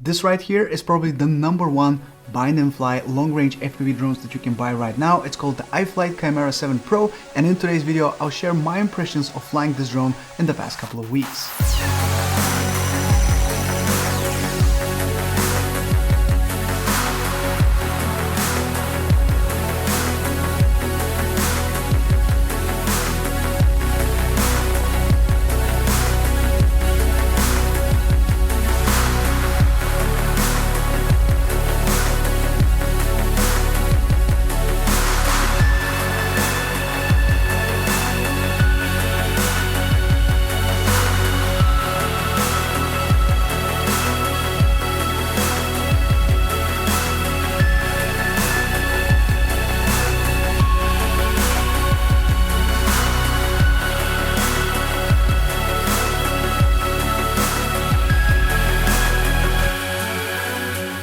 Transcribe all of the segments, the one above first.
This right here is probably the #1 bind and fly long-range FPV drones that you can buy right now. It's called the iFlight Chimera 7 Pro, and in today's video I'll share my impressions of flying this drone in the past couple of weeks.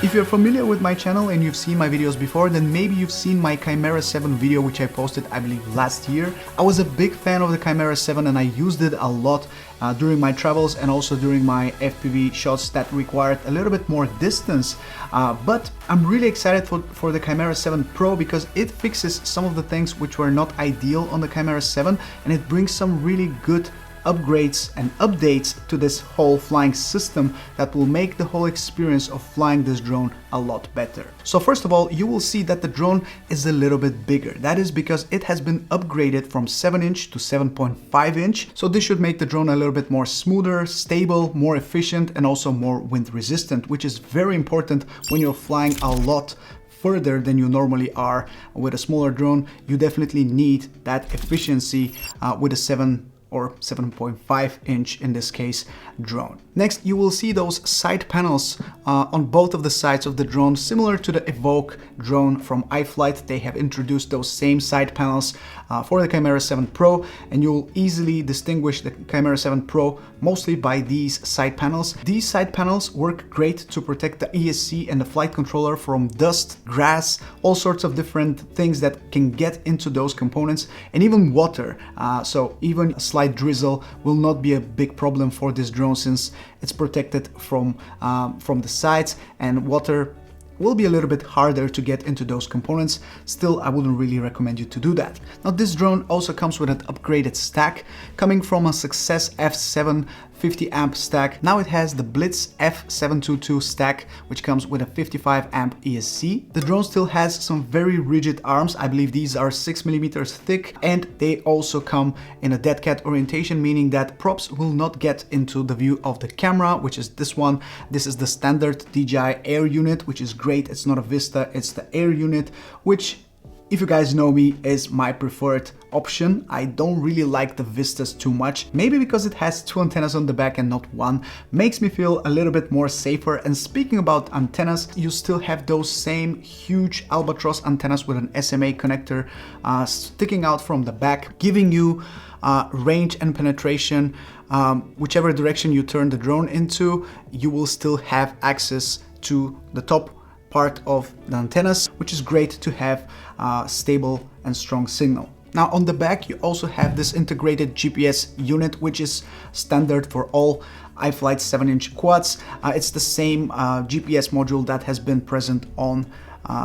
If you're familiar with my channel and you've seen my videos before, then maybe you've seen my Chimera 7 video which I posted, I believe, last year. I was a big fan of the Chimera 7 and I used it a lot during my travels and also during my FPV shots that required a little bit more distance. But I'm really excited for the Chimera 7 Pro because it fixes some of the things which were not ideal on the Chimera 7, and it brings some really good upgrades and updates to this whole flying system that will make the whole experience of flying this drone a lot better. So first of all, you will see that the drone is a little bit bigger. That is because it has been upgraded from 7-inch to 7.5-inch. So this should make the drone a little bit more smoother, stable, more efficient, and also more wind resistant, which is very important when you're flying a lot further than you normally are. With a smaller drone, you definitely need that efficiency with a 7 or 7.5-inch in this case drone. Next, you will see those side panels on both of the sides of the drone, similar to the Evoke drone from iFlight. They have introduced those same side panels for the Chimera 7 Pro, and you'll easily distinguish the Chimera 7 Pro mostly by these side panels. These side panels work great to protect the ESC and the flight controller from dust, grass, all sorts of different things that can get into those components, and even water. So even a slight drizzle will not be a big problem for this drone since it's protected from the sides, and water will be a little bit harder to get into those components. Still, I wouldn't really recommend you to do that. Now, this drone also comes with an upgraded stack coming from a Success F7 50 amp stack. Now it has the Blitz F722 stack, which comes with a 55 amp ESC. The drone still has some very rigid arms. I believe these are 6mm thick, and they also come in a Deadcat orientation, meaning that props will not get into the view of the camera, which is this one. This is the standard DJI Air unit, which is great. It's not a Vista, it's the Air unit, which, if you guys know me, is my preferred option. I don't really like the Vistas too much, maybe because it has 2 antennas on the back and not 1. Makes me feel a little bit more safer. And speaking about antennas, you still have those same huge Albatros antennas with an SMA connector sticking out from the back, giving you range and penetration. Whichever direction you turn the drone into, you will still have access to the top part of the antennas, which is great to have stable and strong signal. Now on the back, you also have this integrated GPS unit, which is standard for all iFlight 7-inch quads. It's the same GPS module that has been present on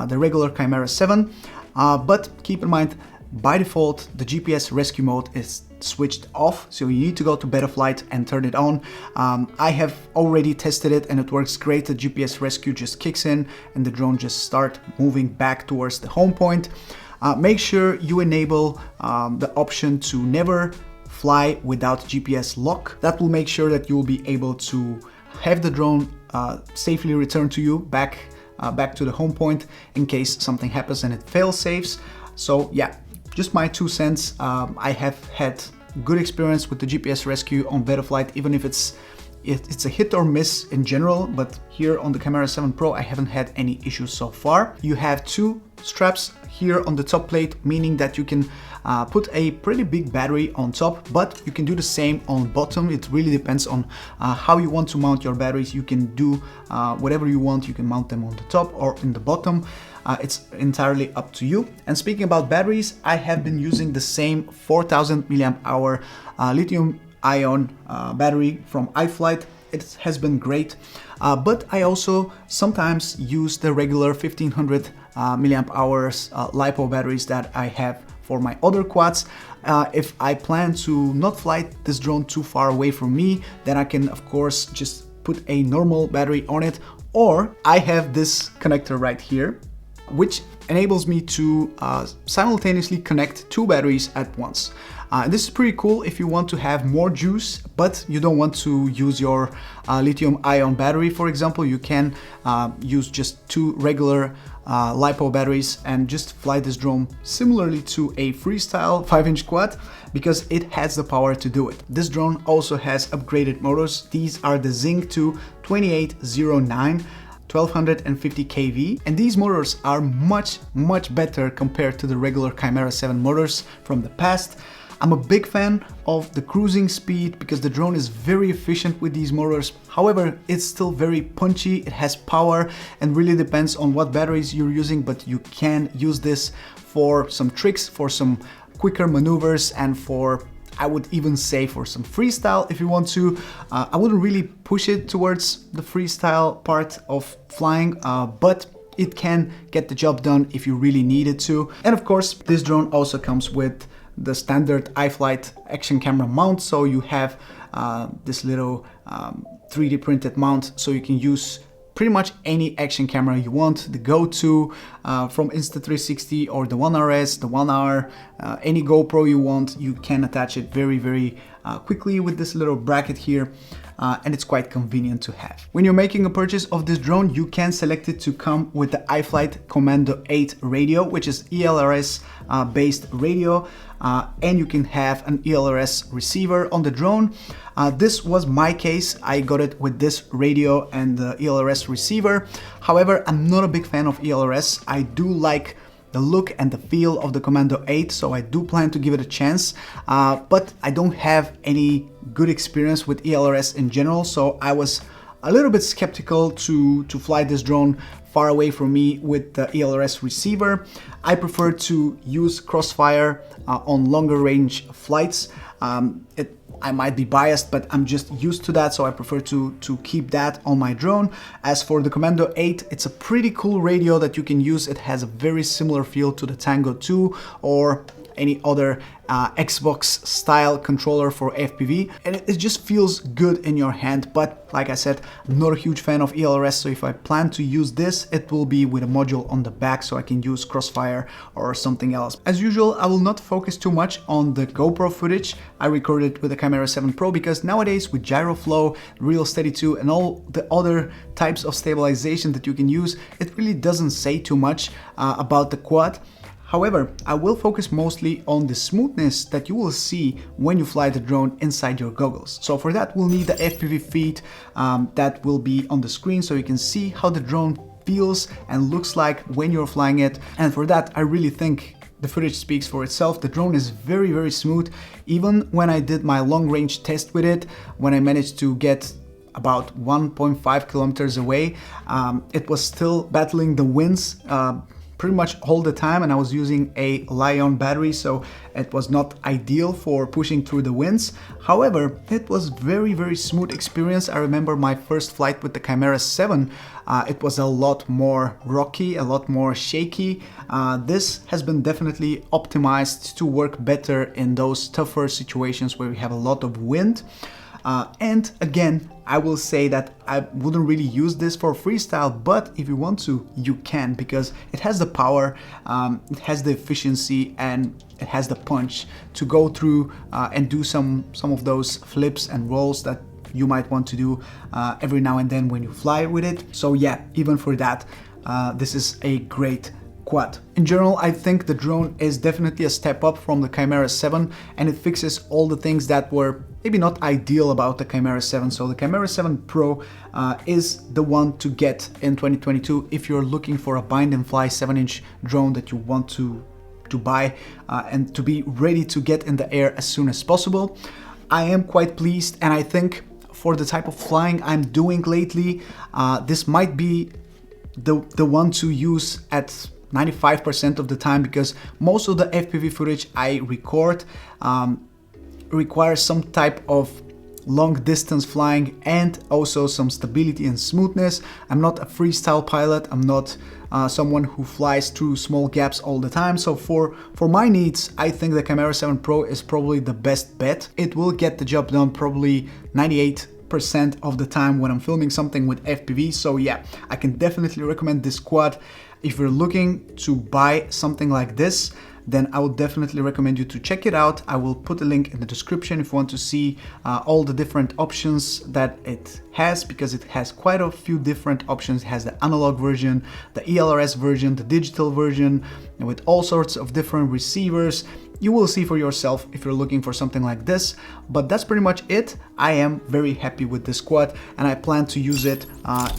the regular Chimera 7, but keep in mind, by default, the GPS rescue mode is switched off, so you need to go to Betaflight and turn it on. I have already tested it and it works great. The GPS rescue just kicks in and the drone just starts moving back towards the home point. Make sure you enable the option to never fly without GPS lock. That will make sure that you will be able to have the drone safely return to you back to the home point in case something happens and it fail safes. So yeah, just my 2 cents. I have had good experience with the GPS rescue on Betaflight, even if it's a hit or miss in general, but here on the Chimera 7 Pro I haven't had any issues so far. You have 2 straps here on the top plate, meaning that you can put a pretty big battery on top, but you can do the same on bottom. It really depends on how you want to mount your batteries. You can do whatever you want. You can mount them on the top or in the bottom. It's entirely up to you. And speaking about batteries, I have been using the same 4000 mAh lithium ion battery from iFlight. it has been great. But I also sometimes use the regular 1500 milliamp hours LiPo batteries that I have for my other quads. If I plan to not fly this drone too far away from me, then I can of course just put a normal battery on it, or I have this connector right here, which enables me to simultaneously connect two batteries at once. This is pretty cool if you want to have more juice, but you don't want to use your lithium-ion battery, for example. You can use just two regular LiPo batteries and just fly this drone similarly to a freestyle 5-inch quad, because it has the power to do it. This drone also has upgraded motors. These are the Zinc 2 2809 1250 kV, and these motors are much better compared to the regular Chimera 7 motors from the past. I'm a big fan of the cruising speed because the drone is very efficient with these motors. However, it's still very punchy, it has power, and really depends on what batteries you're using, but you can use this for some tricks, for some quicker maneuvers, and for, I would even say, for some freestyle if you want to. I wouldn't really push it towards the freestyle part of flying, but it can get the job done if you really need it to. And of course, this drone also comes with the standard iFlight action camera mount, so you have this little 3D printed mount, so you can use pretty much any action camera you want, the go-to from Insta360 or the One RS, the One R, any GoPro you want, you can attach it very quickly with this little bracket here. And it's quite convenient to have. When you're making a purchase of this drone, you can select it to come with the iFlight Commando8 Radio, which is ELRS based radio, and you can have an ELRS receiver on the drone. This was my case. I got it with this radio and the ELRS receiver. However, I'm not a big fan of ELRS. I do like the look and the feel of the Commando8, so I do plan to give it a chance, but I don't have any good experience with ELRS in general, so I was a little bit skeptical to fly this drone far away from me with the ELRS receiver. I prefer to use Crossfire on longer range flights. I might be biased, but I'm just used to that, so I prefer to keep that on my drone. As for the Commando8, it's a pretty cool radio that you can use. It has a very similar feel to the Tango 2 or any other Xbox style controller for FPV, and it just feels good in your hand. But like I said, I'm not a huge fan of ELRS, so if I plan to use this, it will be with a module on the back, so I can use Crossfire or something else. As usual, I will not focus too much on the GoPro footage I recorded with the Chimera 7 Pro, because nowadays with GyroFlow, Real Steady 2 and all the other types of stabilization that you can use, it really doesn't say too much about the quad. However, I will focus mostly on the smoothness that you will see when you fly the drone inside your goggles. So for that, we'll need the FPV feed that will be on the screen, so you can see how the drone feels and looks like when you're flying it. And for that, I really think the footage speaks for itself. The drone is very smooth. Even when I did my long range test with it, when I managed to get about 1.5 kilometers away, it was still battling the winds pretty much all the time, and I was using a Li-ion battery, so it was not ideal for pushing through the winds. However, it was very smooth experience. I remember my first flight with the Chimera 7, it was a lot more rocky, a lot more shaky. This has been definitely optimized to work better in those tougher situations where we have a lot of wind. And again, I will say that I wouldn't really use this for freestyle, but if you want to, you can, because it has the power, it has the efficiency, and it has the punch to go through and do some of those flips and rolls that you might want to do every now and then when you fly with it. So yeah, even for that, this is a great quad. In general, I think the drone is definitely a step up from the Chimera 7, and it fixes all the things that were maybe not ideal about the Chimera 7. So the Chimera 7 Pro is the one to get in 2022 if you're looking for a bind and fly 7-inch drone that you want to buy and to be ready to get in the air as soon as possible. I am quite pleased, and I think for the type of flying I'm doing lately, this might be the one to use at 95% of the time, because most of the FPV footage I record requires some type of long distance flying and also some stability and smoothness. I'm not a freestyle pilot. I'm not someone who flies through small gaps all the time. So for my needs, I think the Chimera 7 Pro is probably the best bet. It will get the job done probably 98% of the time when I'm filming something with FPV. So yeah, I can definitely recommend this quad. If you're looking to buy something like this, then I would definitely recommend you to check it out. I will put a link in the description if you want to see all the different options that it has, because it has quite a few different options. It has the analog version, the ELRS version, the digital version, with all sorts of different receivers. You will see for yourself if you're looking for something like this, but that's pretty much it. I am very happy with this quad and I plan to use it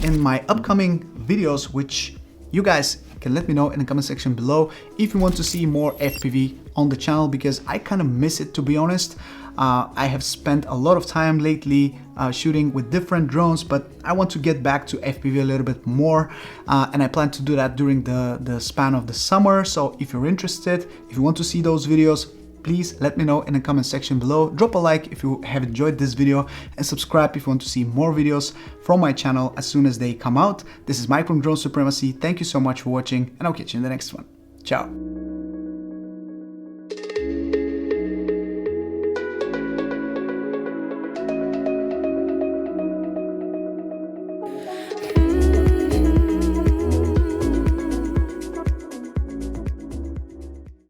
in my upcoming videos, which you guys can let me know in the comment section below if you want to see more FPV on the channel, because I kind of miss it, to be honest. I have spent a lot of time lately shooting with different drones, but I want to get back to FPV a little bit more, and I plan to do that during the span of the summer. So if you're interested, if you want to see those videos, please let me know in the comment section below. Drop a like if you have enjoyed this video and subscribe if you want to see more videos from my channel as soon as they come out. This is Mike from Drone Supremacy. Thank you so much for watching and I'll catch you in the next one. Ciao.